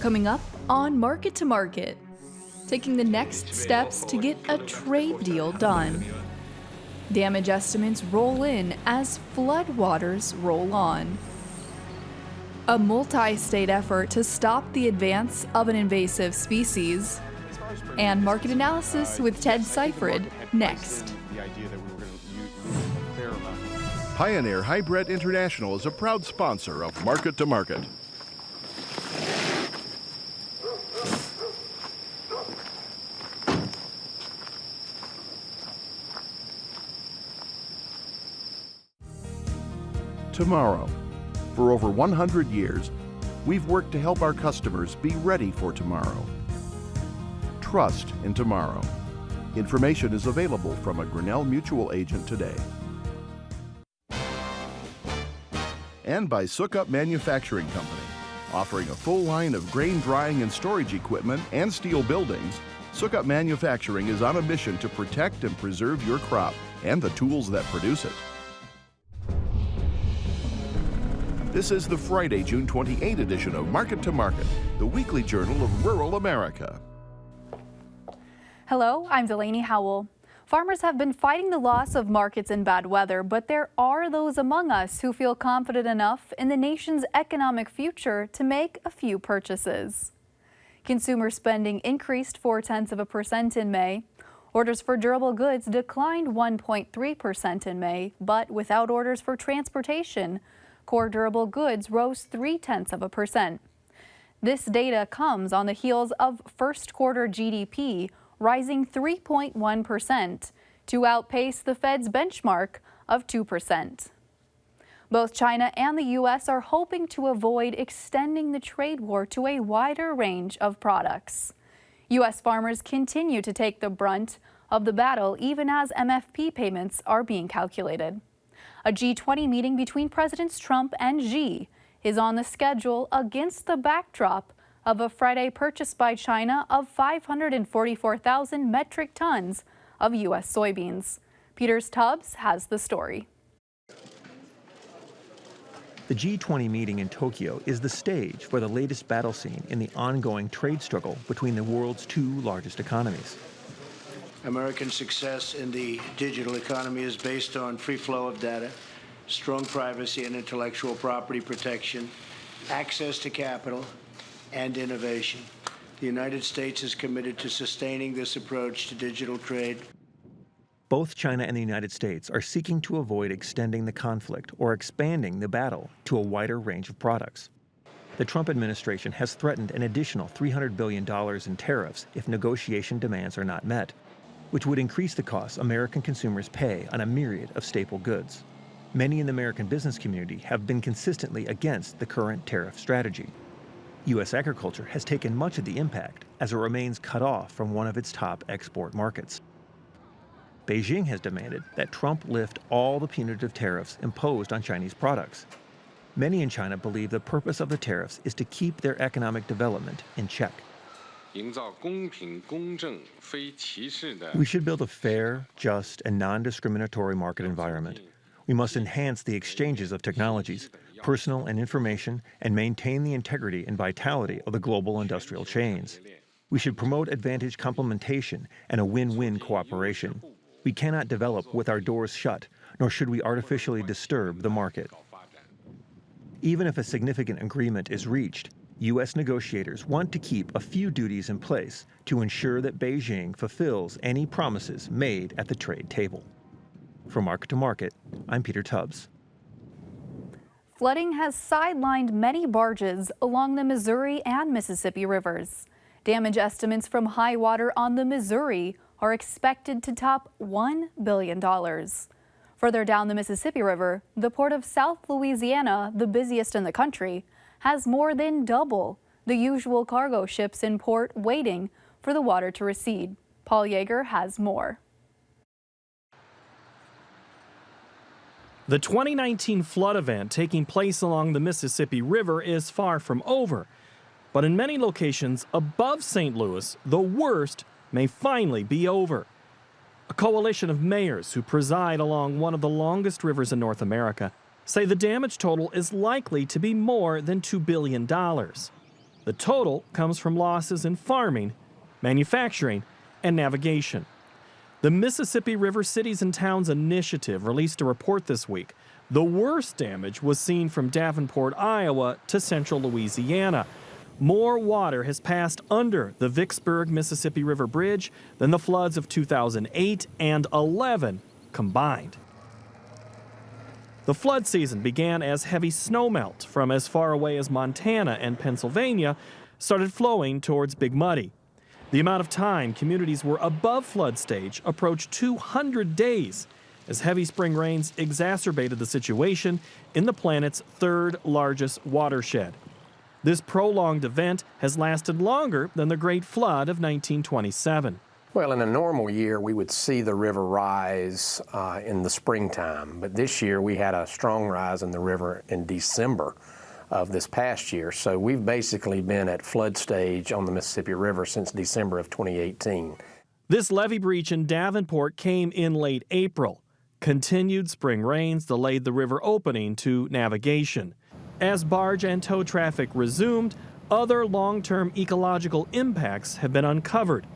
Coming up on Market to Market, taking the next steps to get a trade deal done. Damage estimates roll in as floodwaters roll on. A multi-state effort to stop the advance of an invasive species. And market analysis with Ted Seifried next. Pioneer Hybrid International is a proud sponsor of Market to Market. Tomorrow. For over 100 years, we've worked to help our customers be ready for tomorrow. Trust in tomorrow. Information is available from a Grinnell Mutual agent today. And by Sukup Manufacturing Company, offering a full line of grain drying and storage equipment and steel buildings. Sukup Manufacturing is on a mission to protect and preserve your crop and the tools that produce it. This is the Friday, June 28 edition of Market to Market, the weekly journal of rural America. Hello, I'm Delaney Howell. Farmers have been fighting the loss of markets in bad weather, but there are those among us who feel confident enough in the nation's economic future to make a few purchases. Consumer spending increased 0.4% in May. Orders for durable goods declined 1.3% in May, but without orders for transportation, core durable goods rose 0.3%. This data comes on the heels of first quarter GDP rising 3.1% to outpace the Fed's benchmark of 2%. Both China and the U.S. are hoping to avoid extending the trade war to a wider range of products. U.S. farmers continue to take the brunt of the battle even as MFP payments are being calculated. A G20 meeting between Presidents Trump and Xi is on the schedule against the backdrop of a Friday purchase by China of 544,000 metric tons of U.S. soybeans. Peter's Tubbs has the story. The G20 meeting in Tokyo is the stage for the latest battle scene in the ongoing trade struggle between the world's two largest economies. American success in the digital economy is based on free flow of data, strong privacy and intellectual property protection, access to capital, and innovation. The United States is committed to sustaining this approach to digital trade. Both China and the United States are seeking to avoid extending the conflict or expanding the battle to a wider range of products. The Trump administration has threatened an additional $300 billion in tariffs if negotiation demands are not met, which would increase the costs American consumers pay on a myriad of staple goods. Many in the American business community have been consistently against the current tariff strategy. U.S. agriculture has taken much of the impact as it remains cut off from one of its top export markets. Beijing has demanded that Trump lift all the punitive tariffs imposed on Chinese products. Many in China believe the purpose of the tariffs is to keep their economic development in check. We should build a fair, just, and non-discriminatory market environment. We must enhance the exchanges of technologies, personal and information, and maintain the integrity and vitality of the global industrial chains. We should promote advantage complementation and a win-win cooperation. We cannot develop with our doors shut, nor should we artificially disturb the market. Even if a significant agreement is reached, U.S. negotiators want to keep a few duties in place to ensure that Beijing fulfills any promises made at the trade table. From Market to Market, I'm Peter Tubbs. Flooding has sidelined many barges along the Missouri and Mississippi rivers. Damage estimates from high water on the Missouri are expected to top $1 billion. Further down the Mississippi River, the port of South Louisiana, the busiest in the country, has more than double the usual cargo ships in port waiting for the water to recede. Paul Yeager has more. The 2019 flood event taking place along the Mississippi River is far from over. But in many locations above St. Louis, the worst may finally be over. A coalition of mayors who preside along one of the longest rivers in North America say the damage total is likely to be more than $2 billion. The total comes from losses in farming, manufacturing, and navigation. The Mississippi River Cities and Towns Initiative released a report this week. The worst damage was seen from Davenport, Iowa to central Louisiana. More water has passed under the Vicksburg, Mississippi River Bridge than the floods of 2008 and 11 combined. The flood season began as heavy snowmelt from as far away as Montana and Pennsylvania started flowing towards Big Muddy. The amount of time communities were above flood stage approached 200 days as heavy spring rains exacerbated the situation in the planet's third largest watershed. This prolonged event has lasted longer than the Great Flood of 1927. Well, in a normal year, we would see the river rise in the springtime, but this year we had a strong rise in the river in December of this past year. So we've basically been at flood stage on the Mississippi River since December of 2018. This levee breach in Davenport came in late April. Continued spring rains delayed the river opening to navigation. As barge and tow traffic resumed, other long-term ecological impacts have been uncovered.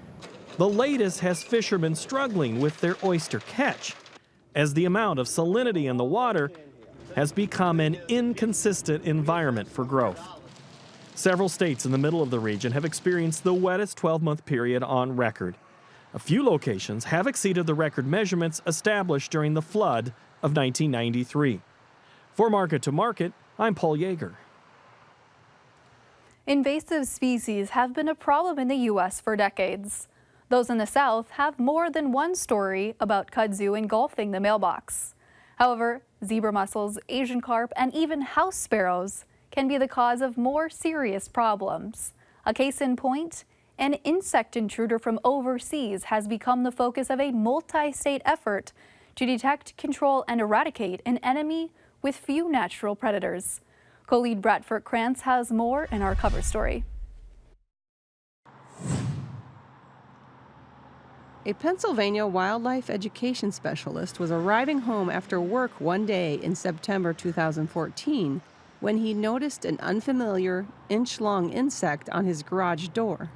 The latest has fishermen struggling with their oyster catch, as the amount of salinity in the water has become an inconsistent environment for growth. Several states in the middle of the region have experienced the wettest 12-month period on record. A few locations have exceeded the record measurements established during the flood of 1993. For Market to Market, I'm Paul Yeager. Invasive species have been a problem in the U.S. for decades. Those in the South have more than one story about kudzu engulfing the mailbox. However, zebra mussels, Asian carp, and even house sparrows can be the cause of more serious problems. A case in point, an insect intruder from overseas has become the focus of a multi-state effort to detect, control, and eradicate an enemy with few natural predators. Co-lead Bradford Krantz has more in our cover story. A Pennsylvania wildlife education specialist was arriving home after work one day in September 2014 when he noticed an unfamiliar, inch-long insect on his garage door.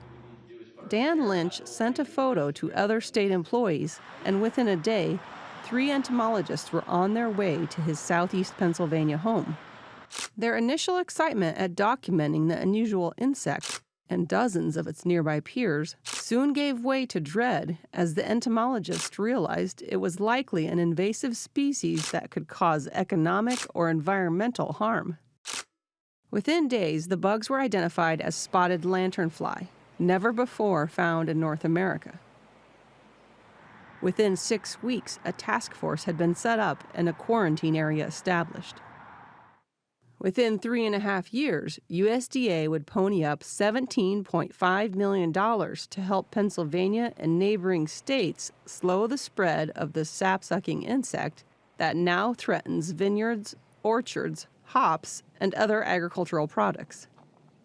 Dan Lynch sent a photo to other state employees, and within a day, 3 entomologists were on their way to his southeast Pennsylvania home. Their initial excitement at documenting the unusual insect and dozens of its nearby peers soon gave way to dread as the entomologists realized it was likely an invasive species that could cause economic or environmental harm. Within days, the bugs were identified as spotted lanternfly, never before found in North America. Within 6 weeks, a task force had been set up and a quarantine area established. Within 3.5 years, USDA would pony up $17.5 million to help Pennsylvania and neighboring states slow the spread of the sap-sucking insect that now threatens vineyards, orchards, hops, and other agricultural products.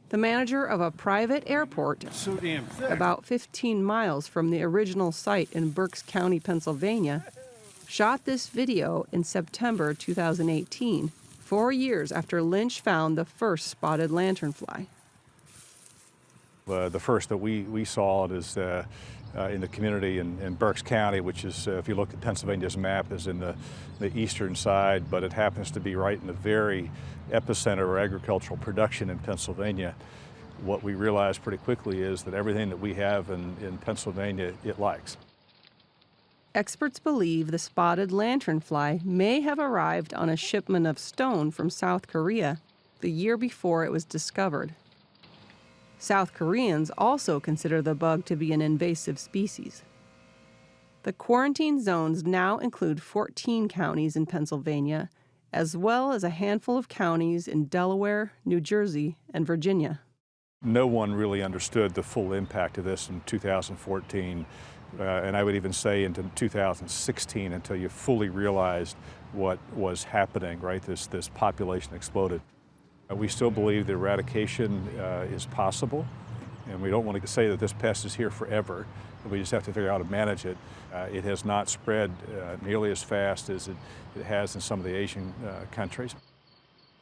The manager of a private airport about 15 miles from the original site in Berks County, Pennsylvania, shot this video in September 2018, 4 years after Lynch found the first spotted lanternfly. The first that we saw it is in the community in Berks County, which is, if you look at Pennsylvania's map, is in the eastern side, but it happens to be right in the very epicenter of agricultural production in Pennsylvania. What we realized pretty quickly is that everything that we have in Pennsylvania, it likes. Experts believe the spotted lanternfly may have arrived on a shipment of stone from South Korea the year before it was discovered. South Koreans also consider the bug to be an invasive species. The quarantine zones now include 14 counties in Pennsylvania, as well as a handful of counties in Delaware, New Jersey, and Virginia. No one really understood the full impact of this in 2014. And I would even say into 2016 until you fully realized what was happening, right? This population exploded. We still believe the eradication is possible, and we don't want to say that this pest is here forever. We just have to figure out how to manage it. It has not spread nearly as fast as it has in some of the Asian countries.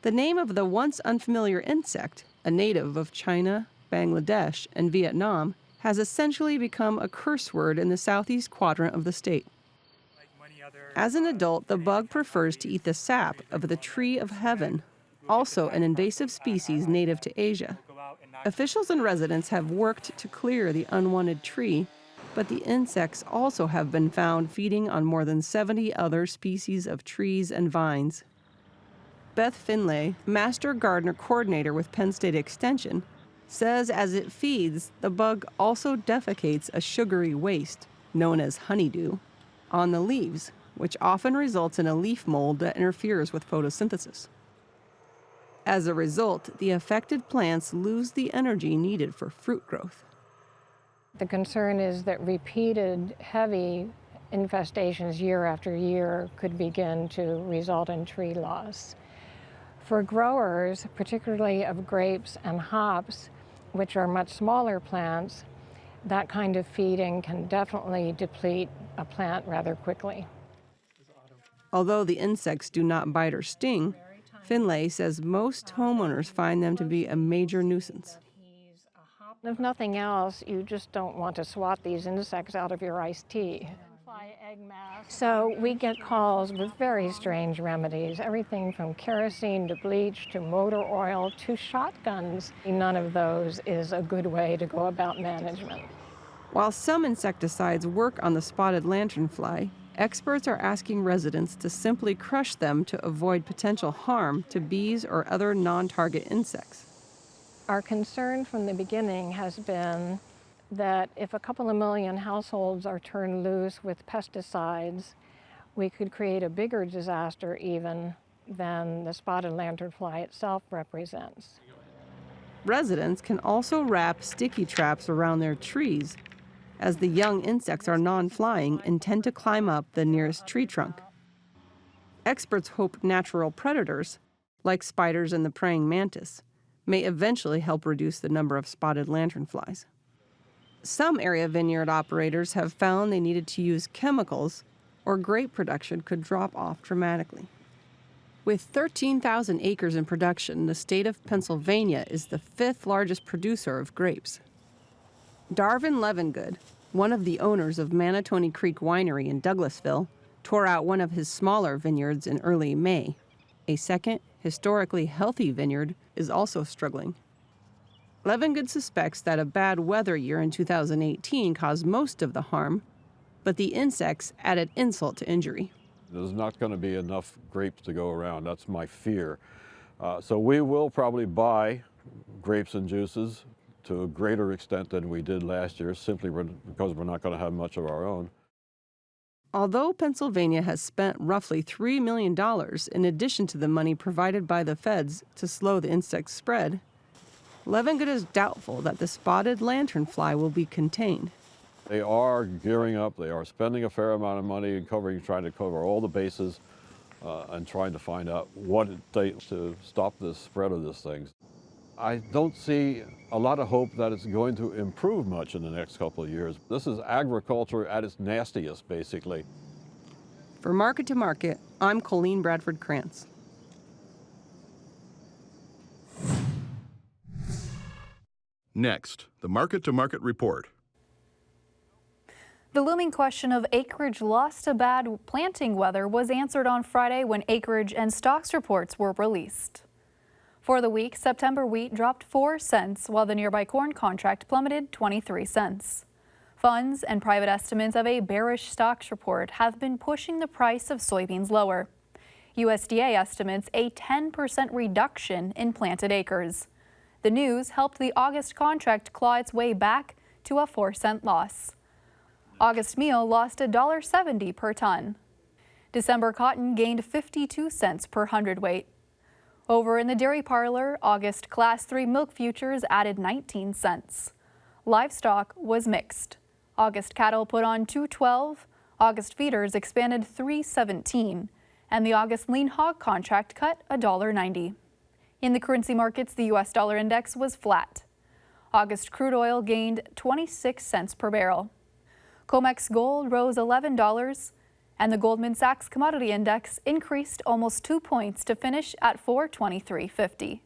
The name of the once unfamiliar insect, a native of China, Bangladesh, and Vietnam, has essentially become a curse word in the southeast quadrant of the state. As an adult, the bug prefers to eat the sap of the tree of heaven, also an invasive species native to Asia. Officials and residents have worked to clear the unwanted tree, but the insects also have been found feeding on more than 70 other species of trees and vines. Beth Finlay, Master Gardener Coordinator with Penn State Extension, says as it feeds, the bug also defecates a sugary waste, known as honeydew, on the leaves, which often results in a leaf mold that interferes with photosynthesis. As a result, the affected plants lose the energy needed for fruit growth. The concern is that repeated heavy infestations year after year could begin to result in tree loss. For growers, particularly of grapes and hops, which are much smaller plants, that kind of feeding can definitely deplete a plant rather quickly. Although the insects do not bite or sting, Finlay says most homeowners find them to be a major nuisance. If nothing else, you just don't want to swat these insects out of your iced tea. So we get calls with very strange remedies, everything from kerosene to bleach to motor oil to shotguns. None of those is a good way to go about management. While some insecticides work on the spotted lanternfly, experts are asking residents to simply crush them to avoid potential harm to bees or other non-target insects. Our concern from the beginning has been that if a couple of million households are turned loose with pesticides, we could create a bigger disaster even than the spotted lanternfly itself represents. Residents can also wrap sticky traps around their trees, as the young insects are non-flying and tend to climb up the nearest tree trunk. Experts hope natural predators, like spiders and the praying mantis, may eventually help reduce the number of spotted lanternflies. Some area vineyard operators have found they needed to use chemicals, or grape production could drop off dramatically. With 13,000 acres in production, the state of Pennsylvania is the 5th largest producer of grapes. Darvin Levengood, one of the owners of Manatoni Creek Winery in Douglasville, tore out one of his smaller vineyards in early May. A second, historically healthy vineyard is also struggling. Levengood suspects that a bad weather year in 2018 caused most of the harm, but the insects added insult to injury. There's not going to be enough grapes to go around. That's my fear. So we will probably buy grapes and juices to a greater extent than we did last year, simply because we're not going to have much of our own. Although Pennsylvania has spent roughly $3 million in addition to the money provided by the feds to slow the insect spread, Levengood is doubtful that the spotted lanternfly will be contained. They are gearing up. They are spending a fair amount of money and trying to cover all the bases and trying to find out what it takes to stop the spread of this thing. I don't see a lot of hope that it's going to improve much in the next couple of years. This is agriculture at its nastiest, basically. For Market to Market, I'm Colleen Bradford Krantz. Next, the Market to Market report. The looming question of acreage lost to bad planting weather was answered on Friday when acreage and stocks reports were released. For the week, September wheat dropped 4 cents, while the nearby corn contract plummeted 23 cents. Funds and private estimates of a bearish stocks report have been pushing the price of soybeans lower. USDA estimates a 10% reduction in planted acres. The news helped the August contract claw its way back to a 4-cent loss. August meal lost $1.70 per ton. December cotton gained 52 cents per hundredweight. Over in the dairy parlor, August Class 3 milk futures added 19 cents. Livestock was mixed. August cattle put on $2.12, August feeders expanded $3.17, and the August lean hog contract cut $1.90. In the currency markets, the U.S. dollar index was flat. August crude oil gained 26 cents per barrel. COMEX gold rose $11, and the Goldman Sachs Commodity Index increased almost 2 points to finish at 423.50.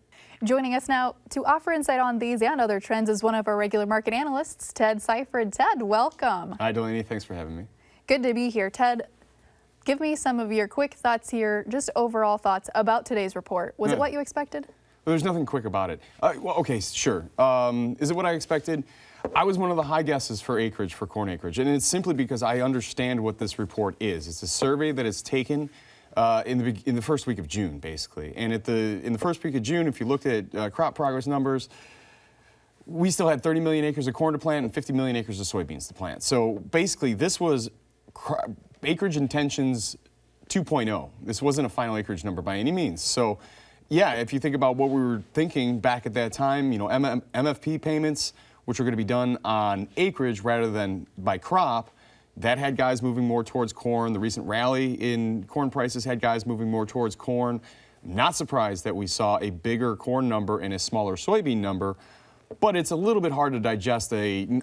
Joining us now to offer insight on these and other trends is one of our regular market analysts, Ted Seifried. Ted, welcome. Hi, Delaney. Thanks for having me. Good to be here. Ted, give me some of your quick thoughts here, just overall thoughts about today's report. Was it what you expected? Well, there's nothing quick about it. Well, okay, sure. Is it what I expected? I was one of the high guesses for acreage, for corn acreage, and it's simply because I understand what this report is. It's a survey that is taken in the first week of June, basically. And in the first week of June, if you looked at crop progress numbers, we still had 30 million acres of corn to plant and 50 million acres of soybeans to plant. So basically, this was acreage intentions 2.0. This wasn't a final acreage number by any means. So yeah, if you think about what we were thinking back at that time, you know, MFP payments, which are going to be done on acreage rather than by crop, that had guys moving more towards corn. The recent rally in corn prices had guys moving more towards corn. Not surprised that we saw a bigger corn number and a smaller soybean number, but it's a little bit hard to digest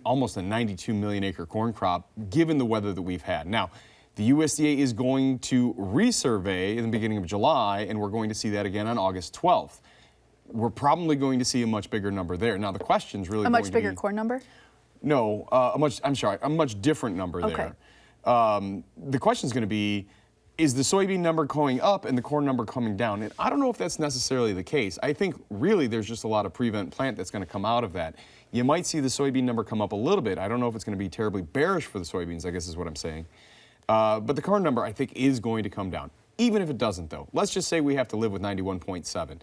almost a 92 million acre corn crop given the weather that we've had. Now, the USDA is going to resurvey in the beginning of July, and we're going to see that again on August 12th. We're probably going to see a much bigger number there. Now, the question's really a much bigger corn number? No, a much different number there. The question's going to be, is the soybean number going up and the corn number coming down? And I don't know if that's necessarily the case. I think really there's just a lot of prevent plant that's going to come out of that. You might see the soybean number come up a little bit. I don't know if it's going to be terribly bearish for the soybeans, I guess is what I'm saying. But the corn number, I think, is going to come down. Even if it doesn't, though. Let's just say we have to live with 91.7.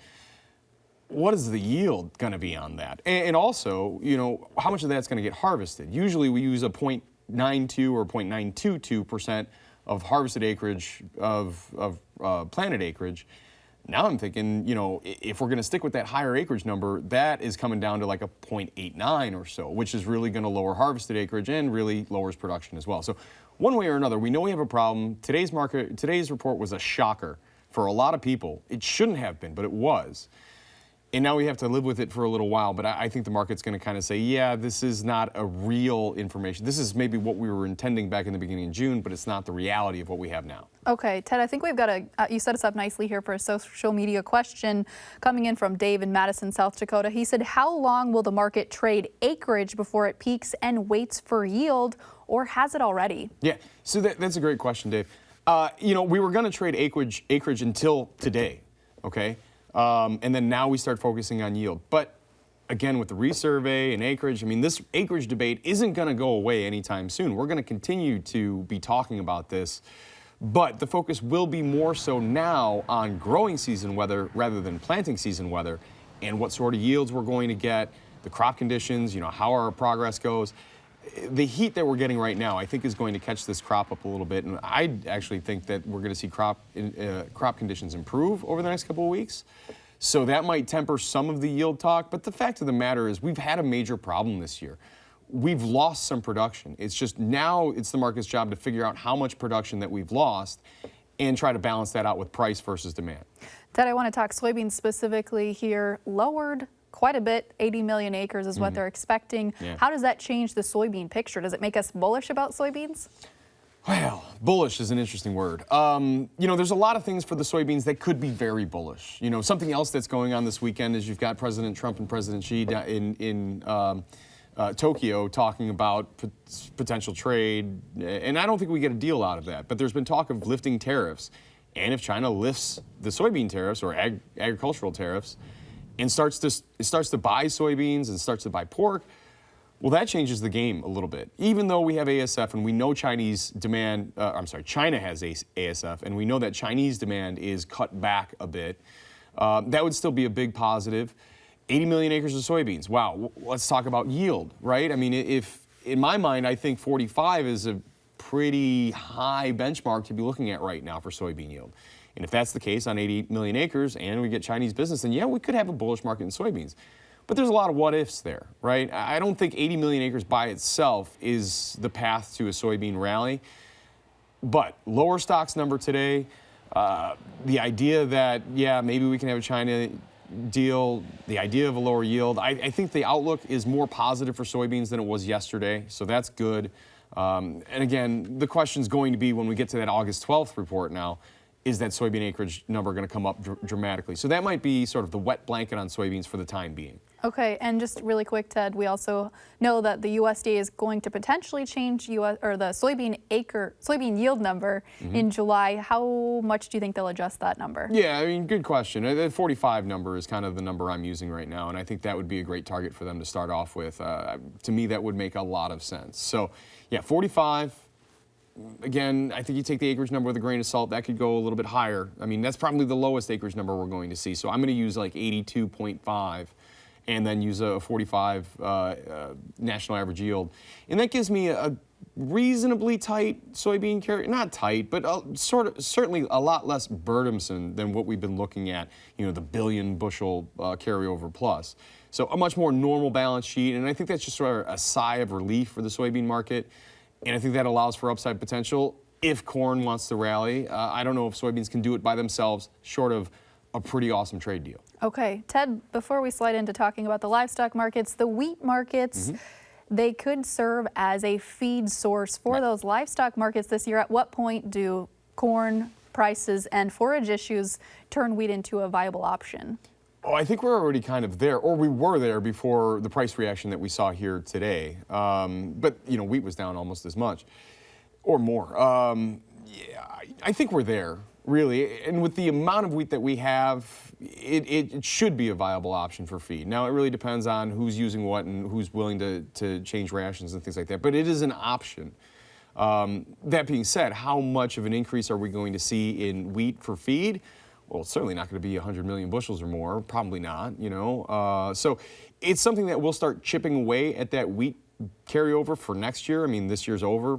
What is the yield going to be on that? And also, you know, how much of that's going to get harvested? Usually we use a 0.92 or 0.922% of harvested acreage of planted acreage. Now I'm thinking, you know, if we're going to stick with that higher acreage number, that is coming down to like a 0.89 or so, which is really going to lower harvested acreage and really lowers production as well. So one way or another, we know we have a problem. Today's report was a shocker for a lot of people. It shouldn't have been, but it was. And now we have to live with it for a little while, but I think the market's going to kind of say, yeah, this is not a real information. This is maybe what we were intending back in the beginning of June, but it's not the reality of what we have now. Okay, Ted, I think we've got you set us up nicely here for a social media question coming in from Dave in Madison, South Dakota. He said, how long will the market trade acreage before it peaks and waits for yield, or has it already? Yeah, so that's a great question, Dave. You know, we were going to trade acreage until today, okay? And then now we start focusing on yield. But again, with the resurvey and acreage, I mean, this acreage debate isn't going to go away anytime soon. We're going to continue to be talking about this, but the focus will be more so now on growing season weather rather than planting season weather and what sort of yields we're going to get, the crop conditions, you know, how our progress goes. The heat that we're getting right now, I think, is going to catch this crop up a little bit, and I actually think that we're going to see crop conditions improve over the next couple of weeks. So that might temper some of the yield talk, but the fact of the matter is we've had a major problem this year. We've lost some production. It's just now it's the market's job to figure out how much production that we've lost and try to balance that out with price versus demand. Ted, I want to talk soybeans specifically here. Lowered quite a bit, 80 million acres is what they're expecting. Yeah. How does that change the soybean picture? Does it make us bullish about soybeans? Well, bullish is an interesting word. You know, there's a lot of things for the soybeans that could be very bullish. You know, something else that's going on this weekend is you've got President Trump and President Xi in Tokyo talking about potential trade, and I don't think we get a deal out of that. But there's been talk of lifting tariffs, and if China lifts the soybean tariffs or agricultural tariffs, and starts to buy soybeans and starts to buy pork, well, that changes the game a little bit. Even though we have ASF and we know China has ASF, and we know that Chinese demand is cut back a bit, that would still be a big positive. 80 million acres of soybeans. Wow, let's talk about yield, right? I mean, if in my mind, I think 45 is a pretty high benchmark to be looking at right now for soybean yield. And if that's the case on 80 million acres and we get Chinese business, then yeah, we could have a bullish market in soybeans. But there's a lot of what ifs there, right? I don't think 80 million acres by itself is the path to a soybean rally. But lower stocks number today, the idea that, yeah, maybe we can have a China deal, the idea of a lower yield, I think the outlook is more positive for soybeans than it was yesterday, so that's good. And again, the question's going to be when we get to that August 12th report now, is that soybean acreage number going to come up dramatically. So that might be sort of the wet blanket on soybeans for the time being. Okay, and just really quick, Ted, we also know that the USDA is going to potentially change the soybean yield number in July. How much do you think they'll adjust that number? Yeah, I mean, good question. The 45 number is kind of the number I'm using right now, and I think that would be a great target for them to start off with. To me, that would make a lot of sense. So, yeah, 45. Again, I think you take the acreage number with a grain of salt, that could go a little bit higher. I mean, that's probably the lowest acreage number we're going to see. So I'm going to use like 82.5 and then use a 45 national average yield. And that gives me a reasonably tight soybean carry, not tight, but certainly a lot less burdensome than what we've been looking at, the billion bushel carryover plus. So a much more normal balance sheet, and I think that's just sort of a sigh of relief for the soybean market. And I think that allows for upside potential if corn wants to rally. I don't know if soybeans can do it by themselves, short of a pretty awesome trade deal. Okay, Ted, before we slide into talking about the livestock markets, the wheat markets, they could serve as a feed source for those livestock markets this year. At what point do corn prices and forage issues turn wheat into a viable option? Oh, I think we're already kind of there, or we were there before the price reaction that we saw here today. But, wheat was down almost as much or more. Yeah, I think we're there, really. And with the amount of wheat that we have, it should be a viable option for feed. Now, it really depends on who's using what and who's willing to change rations and things like that. But it is an option. That being said, how much of an increase are we going to see in wheat for feed? Well, it's certainly not going to be 100 million bushels or more, probably not, So it's something that we'll start chipping away at that wheat carryover for next year. I mean, this year's over.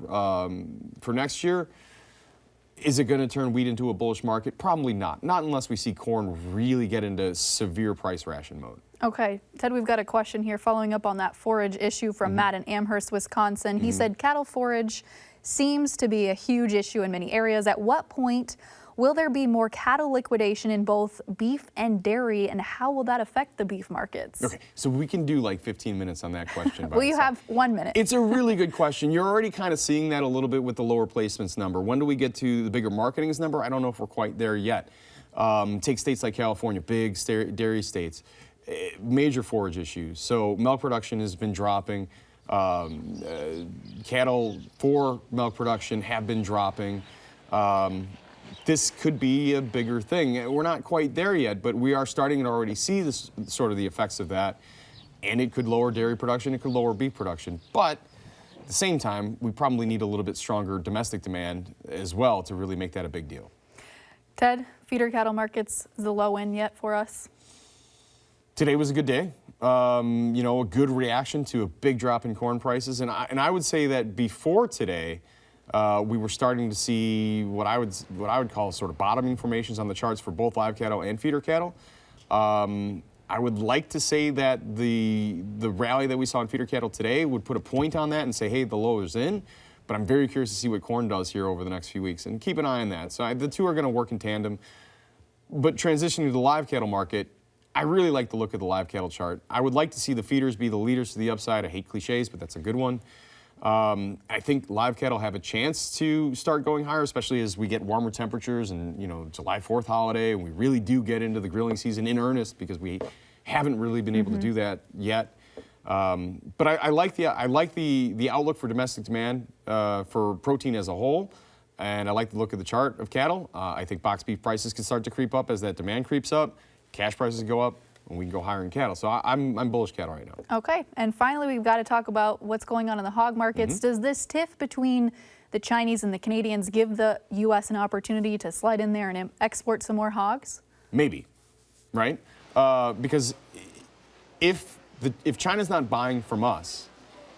For next year, is it going to turn wheat into a bullish market? Probably not. Not unless we see corn really get into severe price ration mode. Okay, Ted, we've got a question here following up on that forage issue from Matt in Amherst, Wisconsin. He said cattle forage seems to be a huge issue in many areas. At what point will there be more cattle liquidation in both beef and dairy, and how will that affect the beef markets? Okay, so we can do like 15 minutes on that question. Well, you have 1 minute. It's a really good question. You're already kind of seeing that a little bit with the lower placements number. When do we get to the bigger marketings number? I don't know if we're quite there yet. Take states like California, big dairy states, major forage issues. So milk production has been dropping. Cattle for milk production have been dropping. This could be a bigger thing. We're not quite there yet, but we are starting to already see this sort of the effects of that. And it could lower dairy production, it could lower beef production. But at the same time, we probably need a little bit stronger domestic demand as well to really make that a big deal. Ted, feeder cattle markets, is the low end yet for us? Today was a good day. A good reaction to a big drop in corn prices. And I would say that before today, we were starting to see what I would call sort of bottoming formations on the charts for both live cattle and feeder cattle. I would like to say that the rally that we saw in feeder cattle today would put a point on that and say, hey, the low is in. But I'm very curious to see what corn does here over the next few weeks, and keep an eye on that. So the two are going to work in tandem. But transitioning to the live cattle market, I really like the look of the live cattle chart. I would like to see the feeders be the leaders to the upside. I hate cliches, but that's a good one. I think live cattle have a chance to start going higher, especially as we get warmer temperatures and, July 4th holiday, and we really do get into the grilling season in earnest because we haven't really been able to do that yet. But I like the outlook for domestic demand for protein as a whole, and I like the look of the chart of cattle. I think box beef prices can start to creep up as that demand creeps up, cash prices go up, and we can go higher in cattle. So I'm bullish cattle right now. Okay, and finally we've got to talk about what's going on in the hog markets. Does this tiff between the Chinese and the Canadians give the U.S. an opportunity to slide in there and export some more hogs? Maybe, right? Because if China's not buying from us,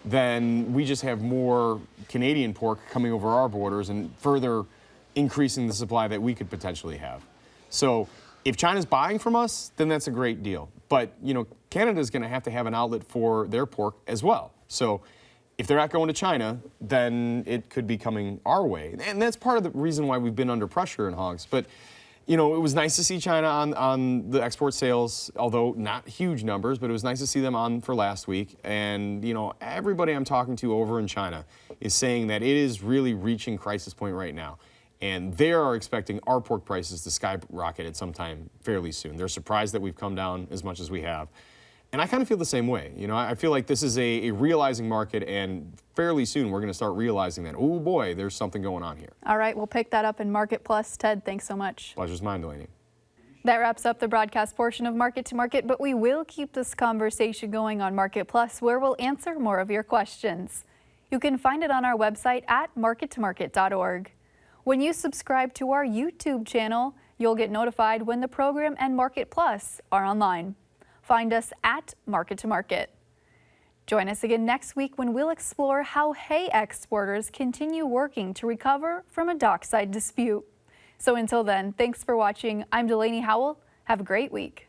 then we just have more Canadian pork coming over our borders and further increasing the supply that we could potentially have. So if China's buying from us, then that's a great deal. But, Canada's going to have an outlet for their pork as well. So if they're not going to China, then it could be coming our way. And that's part of the reason why we've been under pressure in hogs. But, it was nice to see China on the export sales, although not huge numbers, but it was nice to see them on for last week. And, everybody I'm talking to over in China is saying that it is really reaching crisis point right now. and they are expecting our pork prices to skyrocket at some time fairly soon. They're surprised that we've come down as much as we have. And I kind of feel the same way. You know, I feel like this is a realizing market, and fairly soon we're going to start realizing that, oh boy, there's something going on here. All right, we'll pick that up in Market Plus. Ted, thanks so much. Pleasure's mine, Delaney. That wraps up the broadcast portion of Market to Market, but we will keep this conversation going on Market Plus, where we'll answer more of your questions. You can find it on our website at markettomarket.org. When you subscribe to our YouTube channel, you'll get notified when the program and Market Plus are online. Find us at Market to Market. Join us again next week when we'll explore how hay exporters continue working to recover from a dockside dispute. So until then, thanks for watching. I'm Delaney Howell. Have a great week.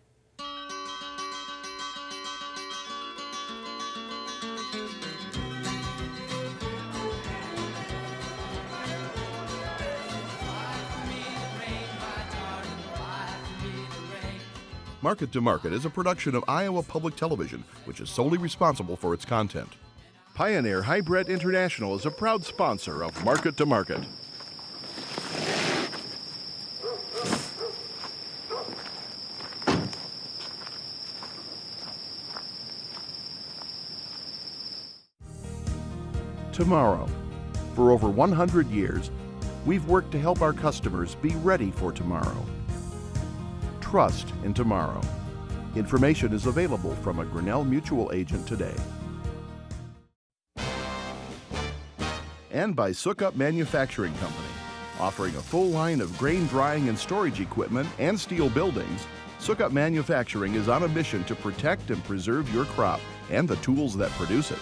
Market to Market is a production of Iowa Public Television, which is solely responsible for its content. Pioneer Hybrid International is a proud sponsor of Market to Market. Tomorrow. For over 100 years, we've worked to help our customers be ready for tomorrow. Trust in tomorrow. Information is available from a Grinnell Mutual agent today. And by Soybean Manufacturing Company. Offering a full line of grain drying and storage equipment and steel buildings, Soybean Manufacturing is on a mission to protect and preserve your crop and the tools that produce it.